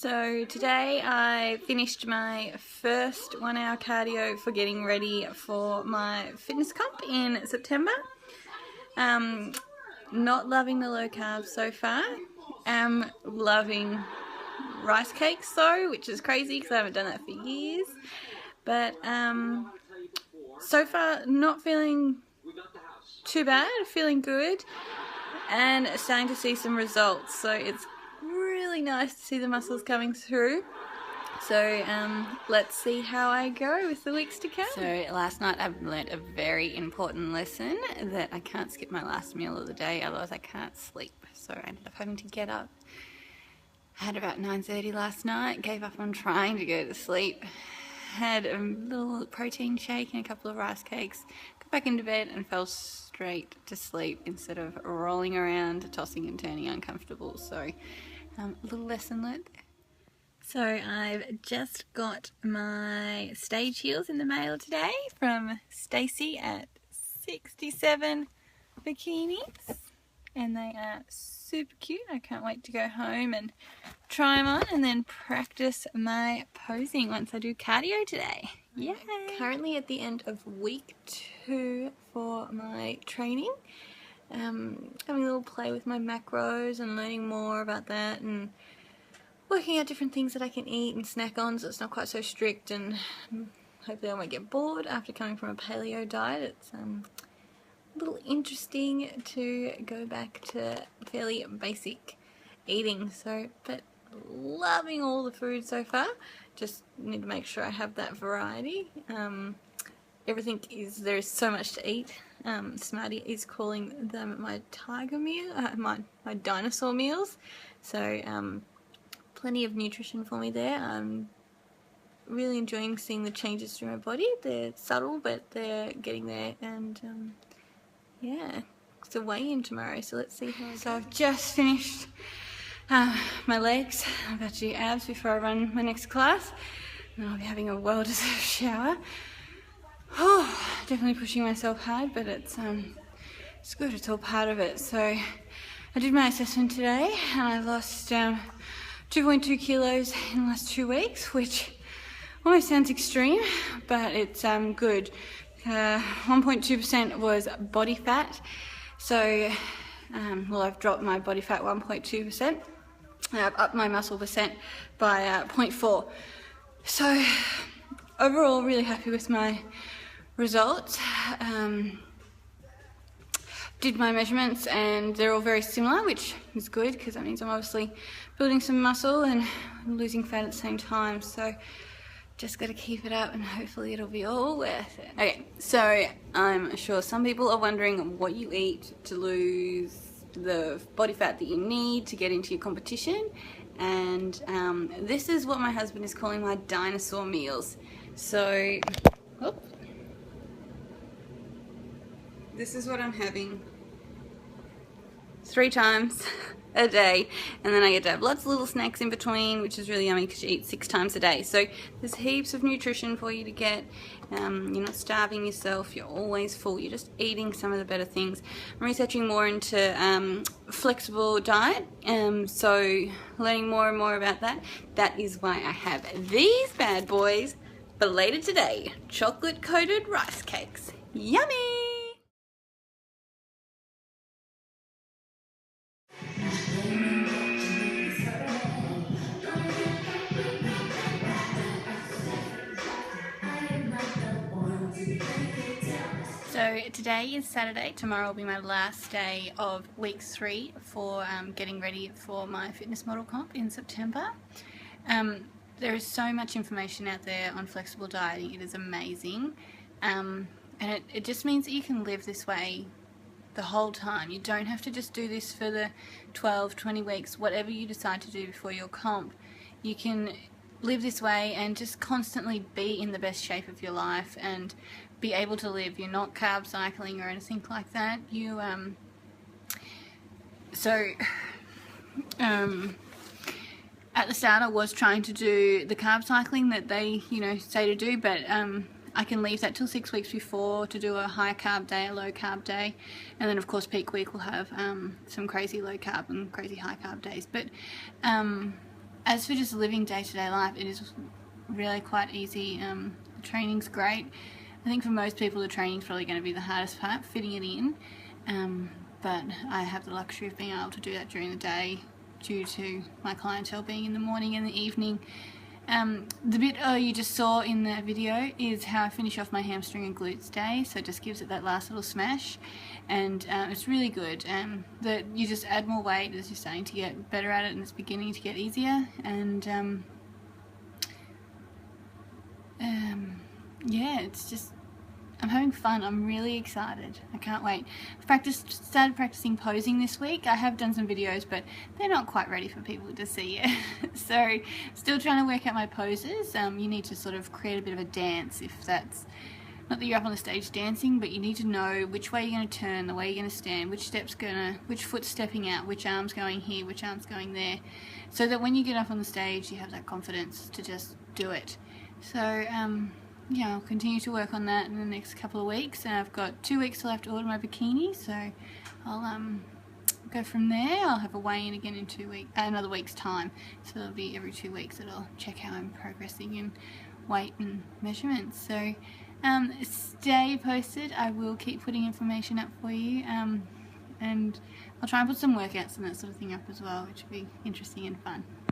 So today I finished my first 1 hour cardio for getting ready for my fitness comp in September. Not loving the low carbs so far. Am loving rice cakes though, which is crazy because I haven't done that for years. But so far not feeling too bad, feeling good and starting to see some results. So it's really nice to see the muscles coming through. So let's see how I go with the weeks to come. So last night I learnt a very important lesson, that I can't skip my last meal of the day, otherwise I can't sleep. So I ended up having to get up. I had about 9:30 last night, gave up on trying to go to sleep. Had a little protein shake and a couple of rice cakes, got back into bed and fell straight to sleep instead of rolling around, tossing and turning uncomfortable. So a little lesson learned there. So I've just got my stage heels in the mail today from Stacey at 67 Bikinis, and they are super cute. I can't wait to go home and try them on and then practice my posing once I do cardio today. Yeah. Currently at the end of week 2 for my training. Having a little play with my macros and learning more about that, and working out different things that I can eat and snack on so it's not quite so strict, and hopefully I won't get bored after coming from a paleo diet. It's a little interesting to go back to fairly basic eating, so but loving all the food so far. Just need to make sure I have that variety. Everything is, there is so much to eat. Smarty is calling them my tiger meal, my dinosaur meals. So plenty of nutrition for me there. I'm really enjoying seeing the changes through my body. They're subtle, but they're getting there. And yeah, it's a weigh-in tomorrow, so let's see how I go. So I've just finished my legs. I'm about to do abs before I run my next class. And I'll be having a well-deserved shower. Oh, definitely pushing myself hard, but it's good. It's all part of it. So I did my assessment today, and I lost 2.2 kilos in the last 2 weeks, which almost sounds extreme, but it's good. 1.2% was body fat. So, well, I've dropped my body fat 1.2%. I've upped my muscle percent by 0.4. So overall, really happy with my results. Did my measurements and they're all very similar, which is good because that means I'm obviously building some muscle and losing fat at the same time. So just got to keep it up and hopefully it'll be all worth it. Okay, so I'm sure some people are wondering what you eat to lose the body fat that you need to get into your competition, and this is what my husband is calling my dinosaur meals. So this is what I'm having 3 times a day, and then I get to have lots of little snacks in between, which is really yummy because you eat 6 times a day. So there's heaps of nutrition for you to get. You're not starving yourself, you're always full, you're just eating some of the better things. I'm researching more into flexible diet, so learning more and more about that. That is why I have these bad boys belated today, chocolate coated rice cakes. Yummy! So today is Saturday. Tomorrow will be my last day of week 3 for getting ready for my fitness model comp in September. There is so much information out there on flexible dieting. It is amazing, and it just means that you can live this way the whole time. You don't have to just do this for the 12-20 weeks, whatever you decide to do before your comp. You can live this way and just constantly be in the best shape of your life and be able to live. You're not carb cycling or anything like that. You at the start I was trying to do the carb cycling that they say to do, but I can leave that till 6 weeks before to do a high carb day, a low carb day, and then of course peak week will have some crazy low carb and crazy high carb days. But as for just living day-to-day life, it is really quite easy. The training's great. I think for most people the training's probably going to be the hardest part, fitting it in, but I have the luxury of being able to do that during the day due to my clientele being in the morning and the evening. The bit you just saw in the video is how I finish off my hamstring and glutes day, so it just gives it that last little smash, and it's really good. That you just add more weight as you're starting to get better at it and it's beginning to get easier, and yeah, it's just, I'm having fun. I'm really excited. I can't wait. I've started practicing posing this week. I have done some videos, but they're not quite ready for people to see yet. So still trying to work out my poses. You need to sort of create a bit of a dance, if that's, not that you're up on the stage dancing, but you need to know which way you're going to turn, the way you're going to stand, which foot's stepping out, which arm's going here, which arm's going there, so that when you get up on the stage you have that confidence to just do it. So yeah, I'll continue to work on that in the next couple of weeks, and I've got 2 weeks till I have to order my bikini, so I'll go from there. I'll have a weigh-in again in another week's time, so it'll be every 2 weeks that I'll check how I'm progressing in weight and measurements. So stay posted. I will keep putting information up for you, and I'll try and put some workouts and that sort of thing up as well, which will be interesting and fun.